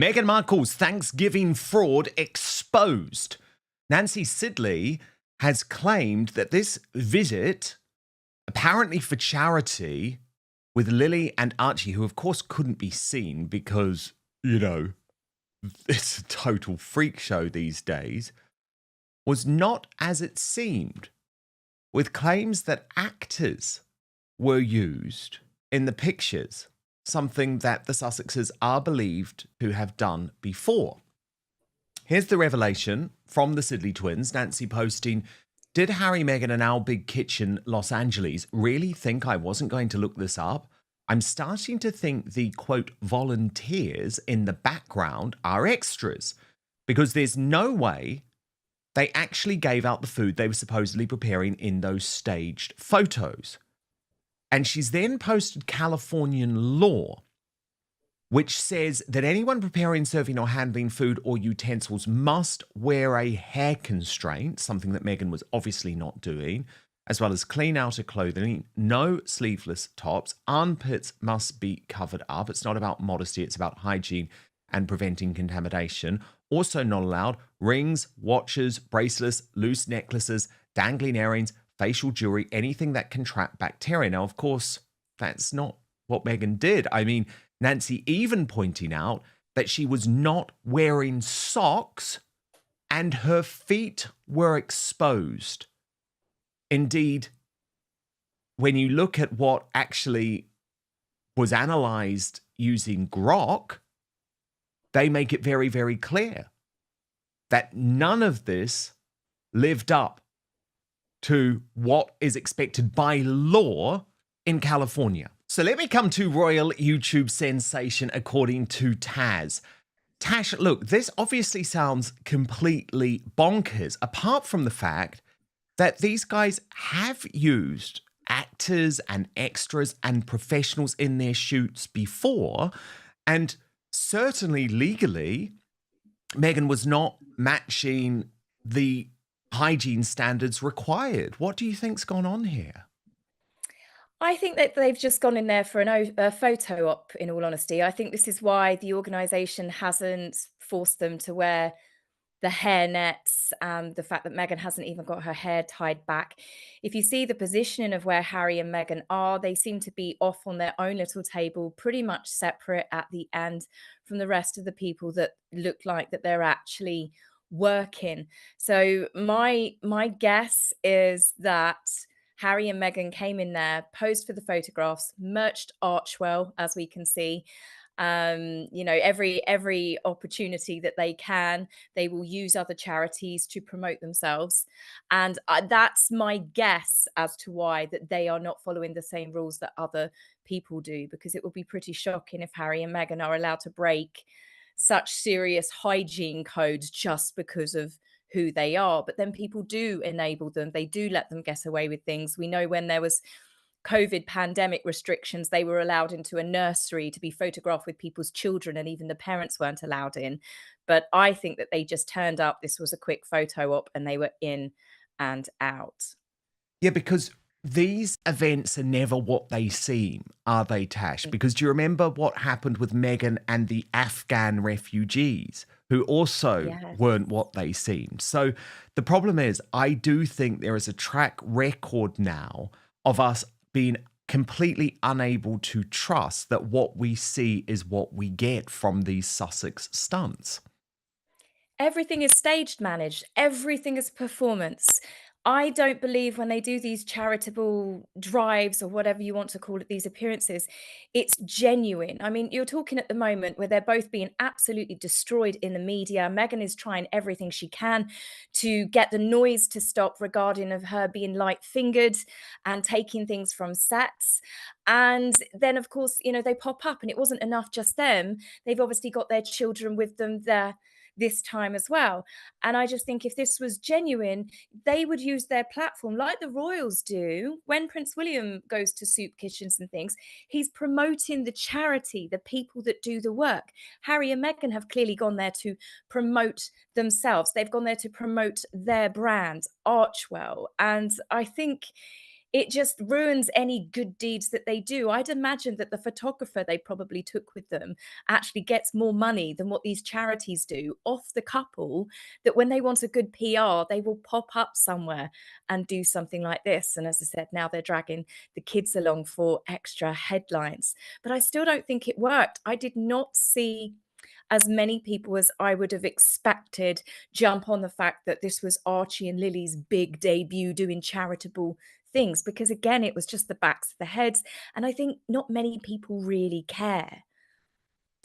Meghan Markle's Thanksgiving fraud exposed. Nancy Sidley has claimed that this visit, apparently for charity, with Lily and Archie, who of course couldn't be seen because, it's a total freak show these days, was not as it seemed, with claims that actors were used in the pictures, something that the Sussexes are believed to have done before. Here's the revelation from the Sidley twins. Nancy posting, "Did Harry, Meghan and Our Big Kitchen Los Angeles really think I wasn't going to look this up? I'm starting to think the, quote, volunteers in the background are extras, because there's no way they actually gave out the food they were supposedly preparing in those staged photos." And she's then posted Californian law, which says that anyone preparing, serving, or handling food or utensils must wear a hair constraint, something that Meghan was obviously not doing, as well as clean outer clothing, no sleeveless tops, armpits must be covered up. It's not about modesty, it's about hygiene and preventing contamination. Also not allowed rings, watches, bracelets, loose necklaces, dangling earrings, facial jewelry, anything that can trap bacteria. Now, of course, that's not what Meghan did. I mean, Nancy even pointing out that she was not wearing socks and her feet were exposed. Indeed, when you look at what actually was analysed using Grok, they make it very, very clear that none of this lived up to what is expected by law in California. So let me come to royal YouTube sensation according to Taz. Tash, look, this obviously sounds completely bonkers, apart from the fact that these guys have used actors and extras and professionals in their shoots before, and certainly legally, Meghan was not matching the hygiene standards required. What do you think's gone on here? I think that they've just gone in there for a photo op, in all honesty. I think this is why the organisation hasn't forced them to wear the hair nets and the fact that Meghan hasn't even got her hair tied back. If you see the positioning of where Harry and Meghan are, they seem to be off on their own little table, pretty much separate at the end from the rest of the people that look like that they're actually working. So my guess is that Harry and Meghan came in there, posed for the photographs, merched Archewell, as we can see. Every opportunity that they can, they will use other charities to promote themselves. And that's my guess as to why that they are not following the same rules that other people do, because it would be pretty shocking if Harry and Meghan are allowed to break such serious hygiene codes just because of who they are. But then people do enable them. They do let them get away with things. We know when there was COVID pandemic restrictions, they were allowed into a nursery to be photographed with people's children, and even the parents weren't allowed in. But I think that they just turned up. This was a quick photo op and they were in and out. Yeah, because these events are never what they seem, are they, Tash? Because do you remember what happened with Meghan and the Afghan refugees, who also weren't what they seemed? So the problem is, I do think there is a track record now of us being completely unable to trust that what we see is what we get from these Sussex stunts. Everything is staged managed. Everything is performance. I don't believe when they do these charitable drives or whatever you want to call it, these appearances, it's genuine. I mean, you're talking at the moment where they're both being absolutely destroyed in the media. Meghan is trying everything she can to get the noise to stop regarding of her being light-fingered and taking things from sets. And then, of course, they pop up, and it wasn't enough just them. They've obviously got their children with them there this time as well. And I just think if this was genuine, they would use their platform like the royals do. When Prince William goes to soup kitchens and things, he's promoting the charity, the people that do the work. Harry and Meghan have clearly gone there to promote themselves. They've gone there to promote their brand, Archewell. And I think it just ruins any good deeds that they do. I'd imagine that the photographer they probably took with them actually gets more money than what these charities do off the couple, that when they want a good PR, they will pop up somewhere and do something like this. And as I said, now they're dragging the kids along for extra headlines. But I still don't think it worked. I did not see as many people as I would have expected jump on the fact that this was Archie and Lily's big debut doing charitable things, because again, it was just the backs of the heads. And I think not many people really care.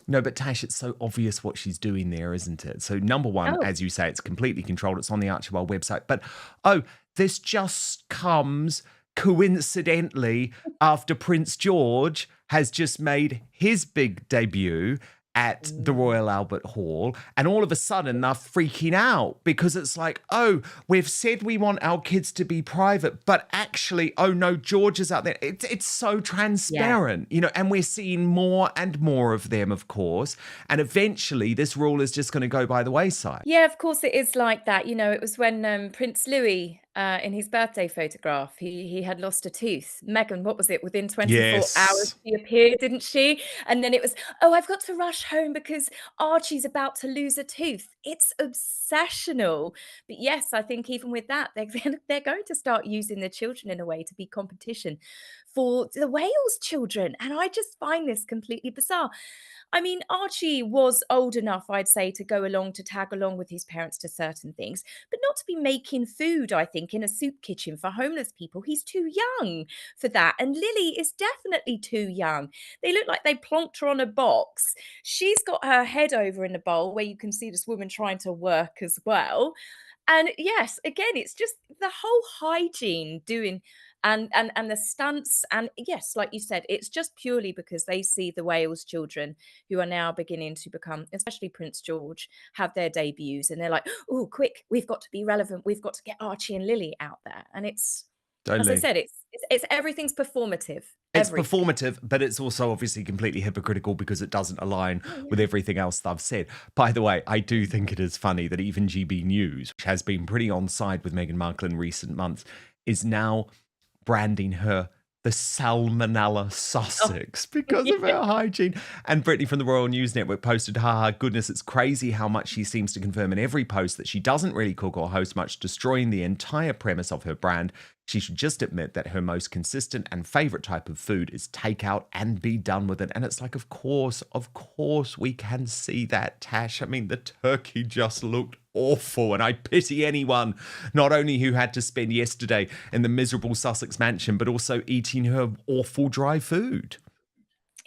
No, but Tash, it's so obvious what she's doing there, isn't it? So, number one, Oh, as you say, it's completely controlled. It's on the Archewell website. But, oh, this just comes coincidentally after Prince George has just made his big debut at the Royal Albert Hall, and all of a sudden they're freaking out because it's like, oh, we've said we want our kids to be private, but actually, oh no, George is out there. It's so yeah. transparent, and we're seeing more and more of them, of course, and eventually this rule is just going to go by the wayside. Yeah, of course it is like that. It was when Prince Louis, in his birthday photograph, he had lost a tooth. Meghan, what was it? Within 24 hours, Yes. she appeared, didn't she? And then it was, oh, I've got to rush home because Archie's about to lose a tooth. It's obsessional. But yes, I think even with that, they're going to start using the children in a way to be competition for the Wales children. And I just find this completely bizarre. I mean, Archie was old enough, I'd say, to go along, to tag along with his parents to certain things, but not to be making food, I think, in a soup kitchen for homeless people. He's too young for that. And Lily is definitely too young. They look like they plonked her on a box. She's got her head over in a bowl where you can see this woman trying to work as well. And yes, again, it's just the whole hygiene doing and the stunts. And yes, like you said, it's just purely because they see the Wales children who are now beginning to become, especially Prince George, have their debuts, and they're like, oh, quick, we've got to be relevant, we've got to get Archie and Lily out there. And it's, as I Totally. said, it's everything's performative. It's Everything. performative, but it's also obviously completely hypocritical because it doesn't align Oh, with yeah. everything else that I've said. By the way, I do think it is funny that even GB News, which has been pretty on side with Meghan Markle in recent months, is now branding her the Salmonella Oh, Sussex because of yeah. her hygiene. And Brittany from the Royal News Network posted, haha, goodness, it's crazy how much she seems to confirm in every post that she doesn't really cook or host much, destroying the entire premise of her brand. She should just admit that her most consistent and favorite type of food is takeout and be done with it. And it's like, of course, we can see that, Tash. I mean, the turkey just looked awful. And I pity anyone, not only who had to spend yesterday in the miserable Sussex mansion, but also eating her awful dry food.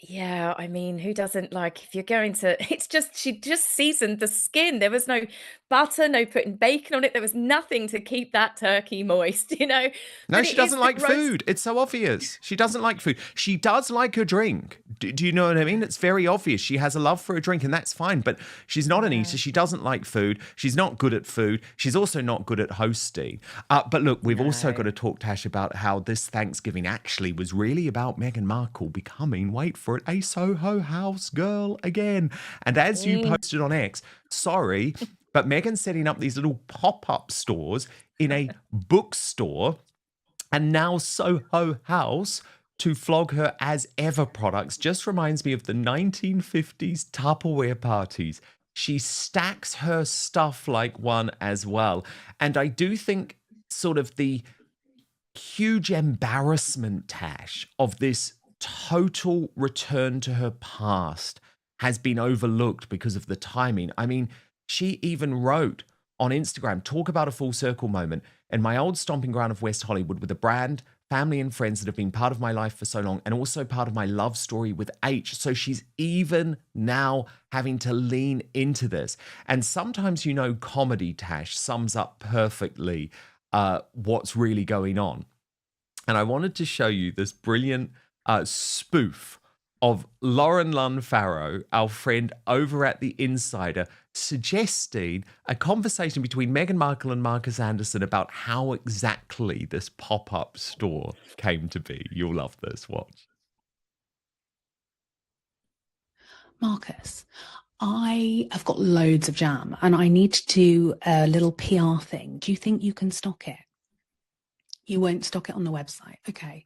Yeah, I mean, who doesn't like, if you're going to, it's just, she just seasoned the skin. There was no butter, no putting bacon on it. There was nothing to keep that turkey moist, No, but she it is doesn't the like gross. food. It's so obvious. She doesn't like food. She does like a drink. Do you know what I mean? It's very obvious. She has a love for a drink, and that's fine. But she's not an Yeah, eater. She doesn't like food. She's not good at food. She's also not good at hosting. But look, we've also got no. to talk, Tash, about how this Thanksgiving actually was really about Meghan Markle becoming, wait for it, a Soho House girl again. And as you Mm. posted on X, sorry, but Meghan's setting up these little pop-up stores in a bookstore and now Soho House to flog her as ever products just reminds me of the 1950s Tupperware parties. She stacks her stuff like one as well. And I do think sort of the huge embarrassment, Tash, of this total return to her past has been overlooked because of the timing. I mean, she even wrote on Instagram, talk about a full circle moment. In my old stomping ground of West Hollywood with a brand, family, and friends that have been part of my life for so long, and also part of my love story with H. So she's even now having to lean into this. And sometimes, comedy, Tash, sums up perfectly what's really going on. And I wanted to show you this brilliant spoof of Lauren Lunn Farrow, our friend over at The Insider, suggesting a conversation between Meghan Markle and Marcus Anderson about how exactly this pop-up store came to be. You'll love this. Watch. Marcus, I have got loads of jam and I need to do a little PR thing. Do you think you can stock it? You won't stock it on the website. Okay.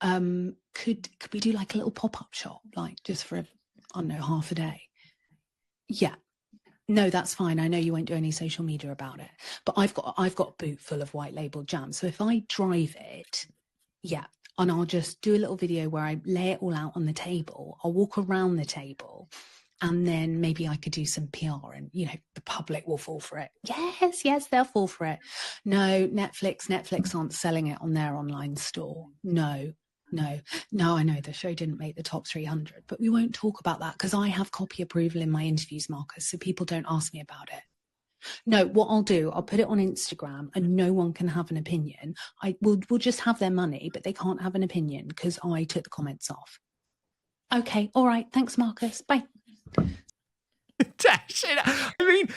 Could we do like a little pop-up shop, like just for, I don't know, half a day? Yeah. No, that's fine. I know you won't do any social media about it, but I've got a boot full of white label jam. So if I drive it, yeah, and I'll just do a little video where I lay it all out on the table. I'll walk around the table, and then maybe I could do some PR, and the public will fall for it. Yes, they'll fall for it. No, Netflix aren't selling it on their online store. No, I know the show didn't make the top 300, but we won't talk about that because I have copy approval in my interviews, Marcus, so people don't ask me about it. No, what I'll do, I'll put it on Instagram and no one can have an opinion. We'll just have their money, but they can't have an opinion because I took the comments off. Okay, all right. Thanks, Marcus. Bye. Dash it. I mean,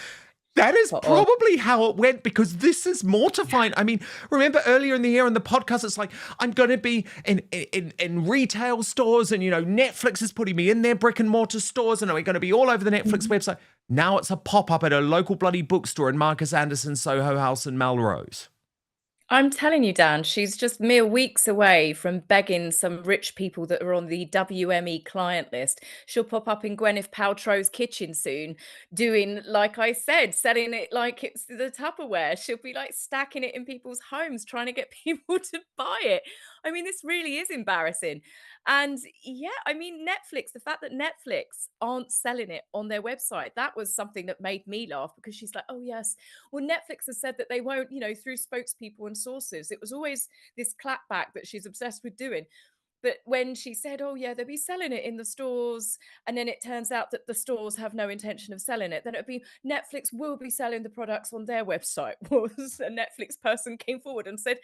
that is probably how it went, because this is mortifying. I mean, remember earlier in the year on the podcast, it's like, I'm going to be in retail stores, and, Netflix is putting me in their brick and mortar stores, and we're going to be all over the Netflix website. Now it's a pop-up at a local bloody bookstore in Marcus Anderson, Soho House in Melrose. I'm telling you, Dan, she's just mere weeks away from begging some rich people that are on the WME client list. She'll pop up in Gwyneth Paltrow's kitchen soon, doing, like I said, selling it like it's the Tupperware. She'll be like stacking it in people's homes, trying to get people to buy it. I mean, this really is embarrassing. And yeah, I mean, Netflix, the fact that Netflix aren't selling it on their website, that was something that made me laugh, because she's like, oh, yes, well, Netflix has said that they won't, through spokespeople and sources. It was always this clapback that she's obsessed with doing. But when she said, oh, yeah, they'll be selling it in the stores, and then it turns out that the stores have no intention of selling it, then it'd be Netflix will be selling the products on their website. Was a Netflix person came forward and said,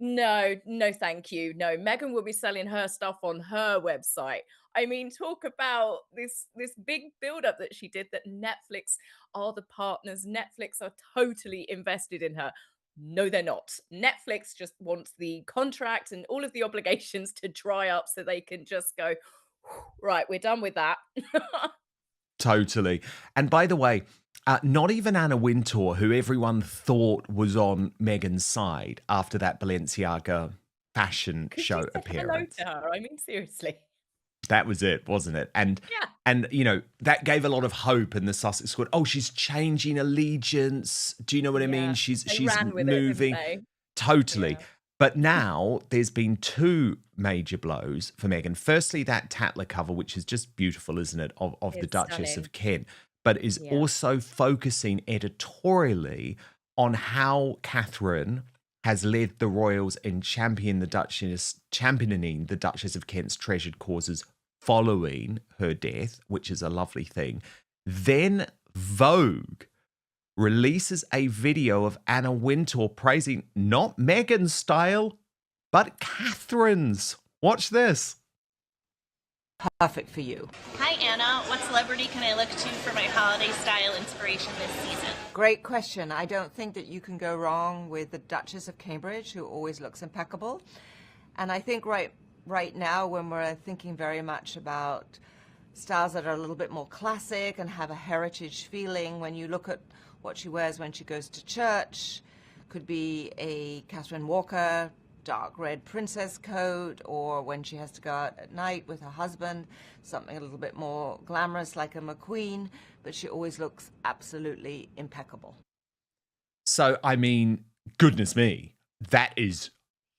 no, thank you. No, Meghan will be selling her stuff on her website. I mean, talk about this big build-up that she did, that Netflix are the partners. Netflix are totally invested in her. No, they're not. Netflix just wants the contract and all of the obligations to dry up so they can just go, right, we're done with that. Totally. And by the way, not even Anna Wintour, who everyone thought was on Meghan's side after that Balenciaga fashion show appearance. Hello to her. I mean, seriously. That was it, wasn't it? And that gave a lot of hope in the Sussex squad. Oh, she's changing allegiance. Do you know what I mean? She's moving. Totally. Yeah. But now there's been two major blows for Meghan. Firstly, that Tatler cover, which is just beautiful, isn't it, of the Duchess of Kent, but is also focusing editorially on how Catherine has led the royals in championing the Duchess of Kent's treasured causes following her death, which is a lovely thing. Then Vogue releases a video of Anna Wintour praising not Meghan's style, but Catherine's. Watch this. Perfect for you. Hi, Anna. What celebrity can I look to for my holiday style inspiration this season? Great question. I don't think that you can go wrong with the Duchess of Cambridge, who always looks impeccable. And I think right now, when we're thinking very much about styles that are a little bit more classic and have a heritage feeling, when you look at what she wears when she goes to church, could be a Catherine Walker dark red princess coat, or when she has to go out at night with her husband, something a little bit more glamorous like a McQueen, but she always looks absolutely impeccable. So, I mean, goodness me, that is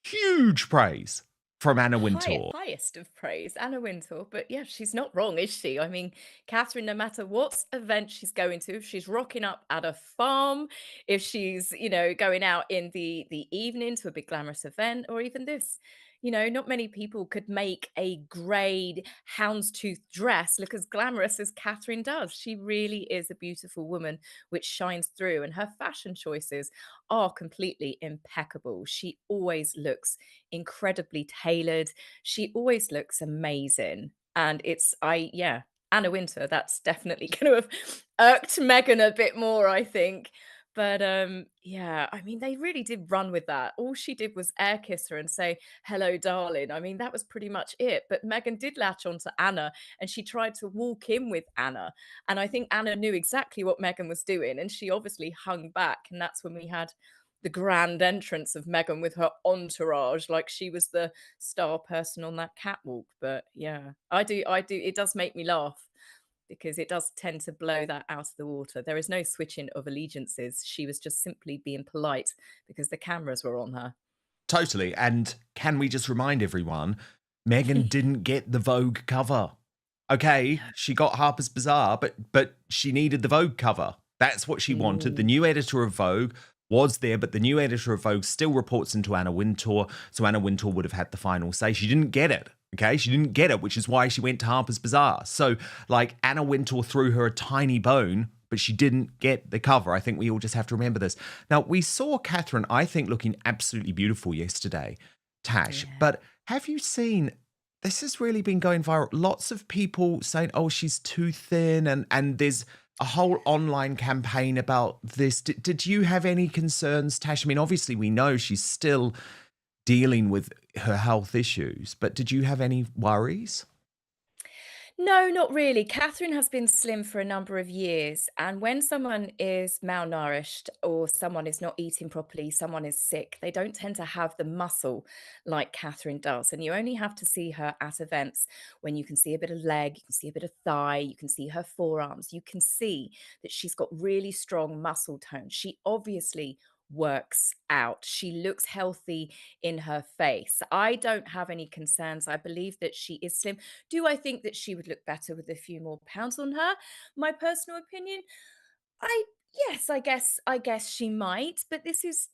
huge praise from Anna Wintour. Highest of praise, Anna Wintour. But yeah, she's not wrong, is she? I mean, Catherine, no matter what event she's going to, if she's rocking up at a farm, if she's, going out in the evening to a big glamorous event, or even this, not many people could make a grey houndstooth dress look as glamorous as Catherine does. She really is a beautiful woman, which shines through, and her fashion choices are completely impeccable. She always looks incredibly tailored. She always looks amazing. And Anna Wintour, that's definitely going to have irked Meghan a bit more, I think. But I mean, they really did run with that. All she did was air kiss her and say, hello, darling. I mean, that was pretty much it. But Meghan did latch on to Anna, and she tried to walk in with Anna. And I think Anna knew exactly what Meghan was doing, and she obviously hung back. And that's when we had the grand entrance of Meghan with her entourage, like she was the star person on that catwalk. But yeah, I do. It does make me laugh because it does tend to blow that out of the water. There is no switching of allegiances. She was just simply being polite because the cameras were on her. Totally. And can we just remind everyone, Meghan didn't get the Vogue cover. Okay, she got Harper's Bazaar, but she needed the Vogue cover. That's what she wanted. The new editor of Vogue was there, but the new editor of Vogue still reports into Anna Wintour, so Anna Wintour would have had the final say. She didn't get it. Okay, she didn't get it, which is why she went to Harper's Bazaar. So, like, Anna Wintour threw her a tiny bone, but she didn't get the cover. I think we all just have to remember this. Now, we saw Catherine, I think, looking absolutely beautiful yesterday, Tash. Yeah. But have you seen, this has really been going viral. Lots of people saying, oh, she's too thin. And there's a whole online campaign about this. Did you have any concerns, Tash? I mean, obviously, we know she's still dealing with her health issues, but did you have any worries? No, not really. Catherine has been slim for a number of years, and when someone is malnourished or someone is not eating properly, someone is sick, they don't tend to have the muscle like Catherine does. And you only have to see her at events when you can see a bit of leg, you can see a bit of thigh, you can see her forearms, you can see that she's got really strong muscle tone. She obviously works out. She looks healthy in her face. I don't have any concerns. I believe that she is slim. Do I think that she would look better with a few more pounds on her? My personal opinion, I yes, I guess she might, but this is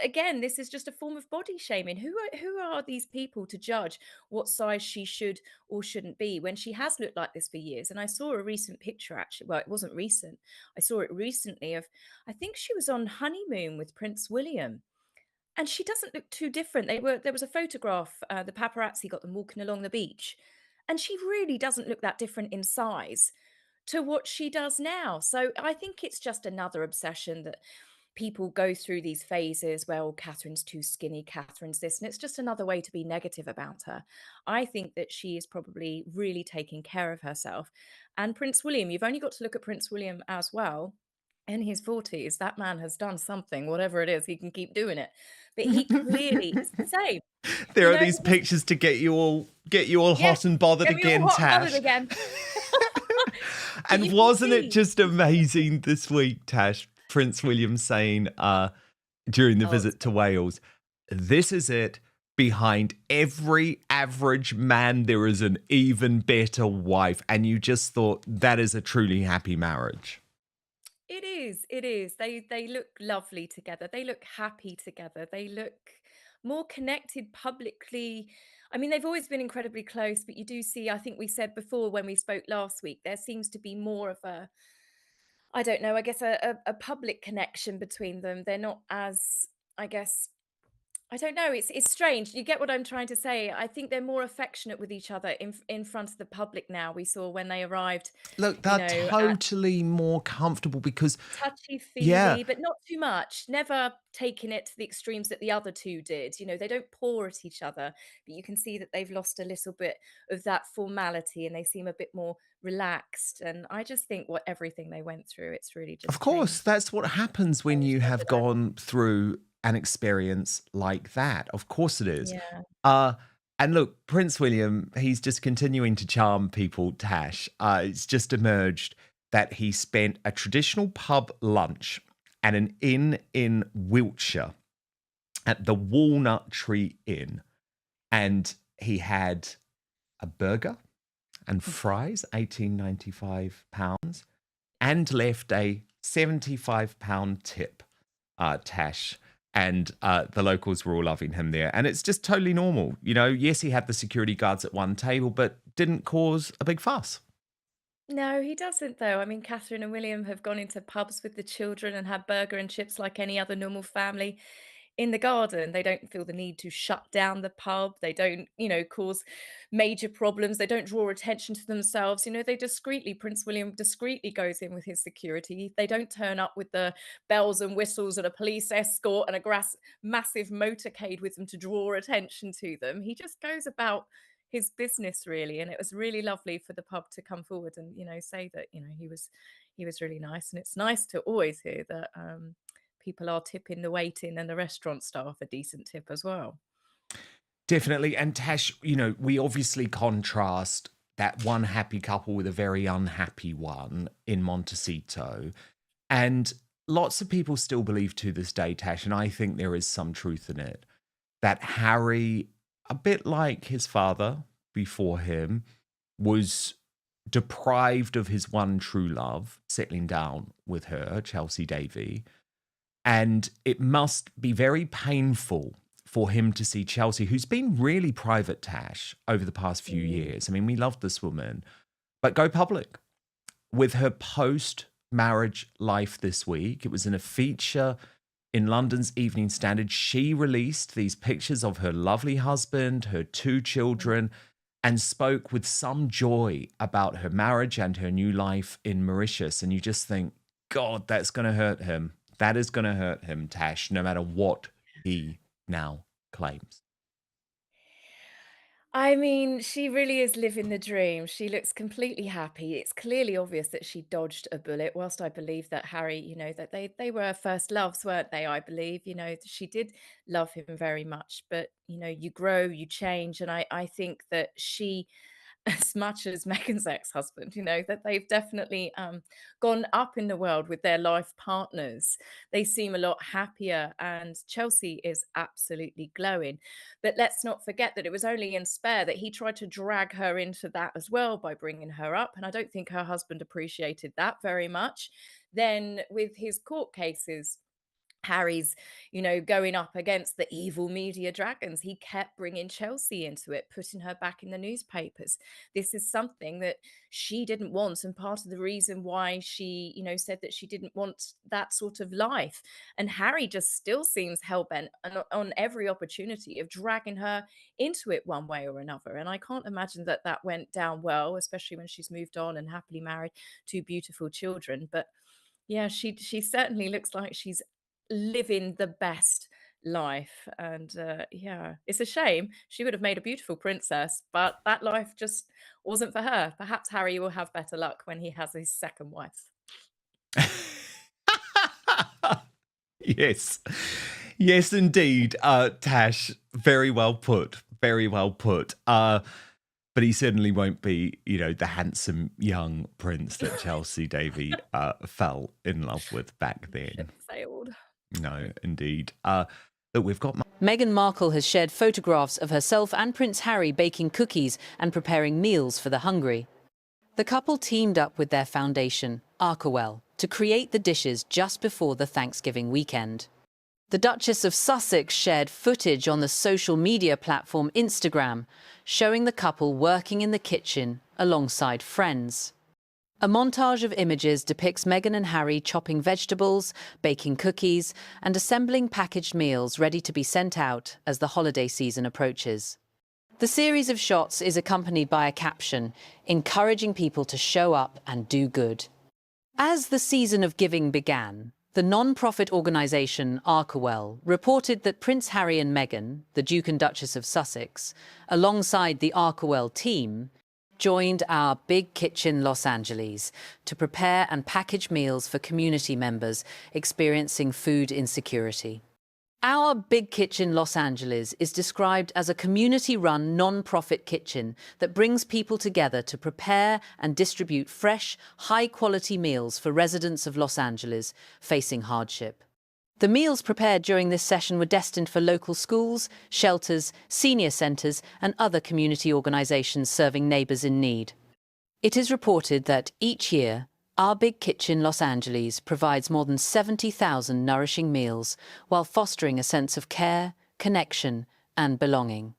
again, this is just a form of body shaming. Who are these people to judge what size she should or shouldn't be when she has looked like this for years? And I saw a recent picture actually. Well, it wasn't recent. I saw it recently of I think she was on honeymoon with Prince William. And she doesn't look too different. There was a photograph, the paparazzi got them walking along the beach, and she really doesn't look that different in size to what she does now. So I think it's just another obsession that people go through these phases where, oh, Catherine's too skinny, Catherine's this, and it's just another way to be negative about her. I think that she is probably really taking care of herself. And Prince William, you've only got to look at Prince William as well. In his 40s, that man has done something, whatever it is, he can keep doing it. But he clearly is the same. There You are know, these pictures to get you all yes, hot and bothered get me all again, hot and bothered Tash. again. But And you can wasn't it see. just amazing this week, Tash? Prince William saying during the Oh, it's visit to Wales, this is it. Behind every average man, there is an even better wife. And you just thought that is a truly happy marriage. It is, it is. They look lovely together. They look happy together. They look more connected publicly. I mean, they've always been incredibly close, but you do see, I think we said before when we spoke last week, there seems to be more of a, I don't know, I guess a public connection between them. They're not as, I guess, I don't know. It's strange. You get what I'm trying to say. I think they're more affectionate with each other in front of the public now. We saw when they arrived, Look, you they're know, at totally more comfortable because, yeah, touchy-feely, but not too much. Never taking it to the extremes that the other two did. You know, they don't paw at each other, but you can see that they've lost a little bit of that formality and they seem a bit more relaxed. And I just think what everything they went through, it's really of just course, that's what happens when changed you their have dynamic. gone through an experience like that. Of course it is. Yeah. Uh, and look, Prince William, he's just continuing to charm people, Tash. It's just emerged that he spent a traditional pub lunch at an inn in Wiltshire at the Walnut Tree Inn. And he had a burger and fries, £18.95, and left a £75 tip, Tash. And the locals were all loving him there. And it's just totally normal. You know, yes, he had the security guards at one table, but didn't cause a big fuss. No, he doesn't though. I mean, Catherine and William have gone into pubs with the children and had burger and chips like any other normal family in the garden. They don't feel the need to shut down the pub. They don't, cause major problems. They don't draw attention to themselves. They discreetly, Prince William discreetly goes in with his security. They don't turn up with the bells and whistles and a police escort and a massive motorcade with them to draw attention to them. He just goes about his business really, and it was really lovely for the pub to come forward and say that he was really nice. And it's nice to always hear that people are tipping the waiting and the restaurant staff a decent tip as well. Definitely. And Tash, we obviously contrast that one happy couple with a very unhappy one in Montecito. And lots of people still believe to this day, Tash, and I think there is some truth in it, that Harry, a bit like his father before him, was deprived of his one true love, settling down with her, Chelsea Davy. And it must be very painful for him to see Chelsea, who's been really private, Tash, over the past few years. I mean, we love this woman, but go public with her post-marriage life this week. It was in a feature in London's Evening Standard. She released these pictures of her lovely husband, her 2 children, and spoke with some joy about her marriage and her new life in Mauritius. And you just think, God, that's going to hurt him. That is going to hurt him, Tash, no matter what he now claims. I mean, she really is living the dream. She looks completely happy. It's clearly obvious that she dodged a bullet, whilst I believe that Harry, that they were first loves, weren't they? I believe, she did love him very much, but, you grow, you change. And I think that she, as much as Meghan's ex-husband, that they've definitely gone up in the world with their life partners. They seem a lot happier, and Chelsea is absolutely glowing. But let's not forget that it was only in Spare that he tried to drag her into that as well by bringing her up, and I don't think her husband appreciated that very much. Then with his court cases, Harry's, going up against the evil media dragons. He kept bringing Chelsea into it, putting her back in the newspapers. This is something that she didn't want, and part of the reason why she, said that she didn't want that sort of life. And Harry just still seems hell-bent on every opportunity of dragging her into it one way or another. And I can't imagine that that went down well, especially when she's moved on and happily married 2 beautiful children. But yeah, she certainly looks like she's living the best life. And yeah, it's a shame. She would have made a beautiful princess, but that life just wasn't for her. Perhaps Harry will have better luck when he has his second wife. Yes. Yes, indeed. Tash, very well put. Very well put. But he certainly won't be, the handsome young prince that Chelsea Davy fell in love with back then. Failed. No, indeed. That we've got Meghan Markle has shared photographs of herself and Prince Harry baking cookies and preparing meals for the hungry. The couple teamed up with their foundation, Archewell, to create the dishes just before the Thanksgiving weekend. The Duchess of Sussex shared footage on the social media platform Instagram, showing the couple working in the kitchen alongside friends. A montage of images depicts Meghan and Harry chopping vegetables, baking cookies, and assembling packaged meals ready to be sent out as the holiday season approaches. The series of shots is accompanied by a caption, encouraging people to show up and do good. As the season of giving began, the non-profit organisation Archewell reported that Prince Harry and Meghan, the Duke and Duchess of Sussex, alongside the Archewell team, joined Our Big Kitchen Los Angeles to prepare and package meals for community members experiencing food insecurity. Our Big Kitchen Los Angeles is described as a community-run non-profit kitchen that brings people together to prepare and distribute fresh, high-quality meals for residents of Los Angeles facing hardship. The meals prepared during this session were destined for local schools, shelters, senior centres and other community organisations serving neighbours in need. It is reported that each year, Our Big Kitchen Los Angeles provides more than 70,000 nourishing meals while fostering a sense of care, connection and belonging.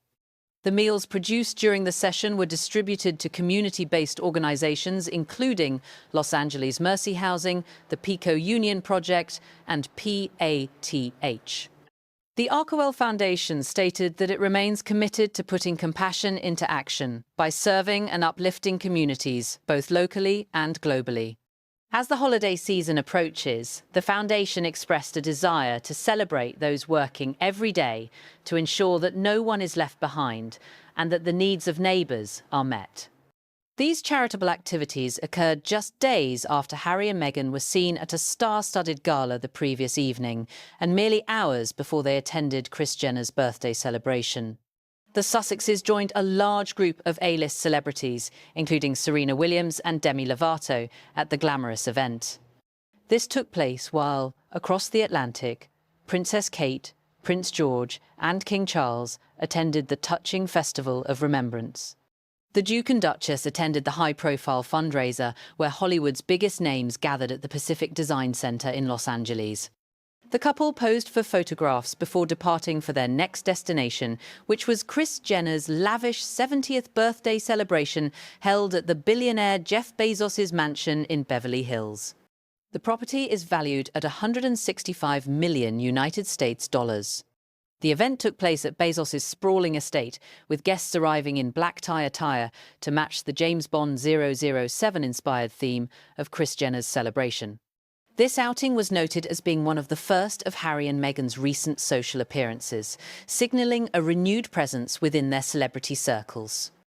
The meals produced during the session were distributed to community-based organisations including Los Angeles Mercy Housing, the Pico Union Project and PATH. The Archewell Foundation stated that it remains committed to putting compassion into action by serving and uplifting communities, both locally and globally. As the holiday season approaches, the Foundation expressed a desire to celebrate those working every day to ensure that no one is left behind and that the needs of neighbours are met. These charitable activities occurred just days after Harry and Meghan were seen at a star-studded gala the previous evening, and merely hours before they attended Kris Jenner's birthday celebration. The Sussexes joined a large group of A-list celebrities, including Serena Williams and Demi Lovato, at the glamorous event. This took place while, across the Atlantic, Princess Kate, Prince George and King Charles attended the touching Festival of Remembrance. The Duke and Duchess attended the high-profile fundraiser where Hollywood's biggest names gathered at the Pacific Design Center in Los Angeles. The couple posed for photographs before departing for their next destination, which was Kris Jenner's lavish 70th birthday celebration held at the billionaire Jeff Bezos' mansion in Beverly Hills. The property is valued at $165 million United States dollars. The event took place at Bezos' sprawling estate, with guests arriving in black tie attire to match the James Bond 007-inspired theme of Kris Jenner's celebration. This outing was noted as being one of the first of Harry and Meghan's recent social appearances, signalling a renewed presence within their celebrity circles.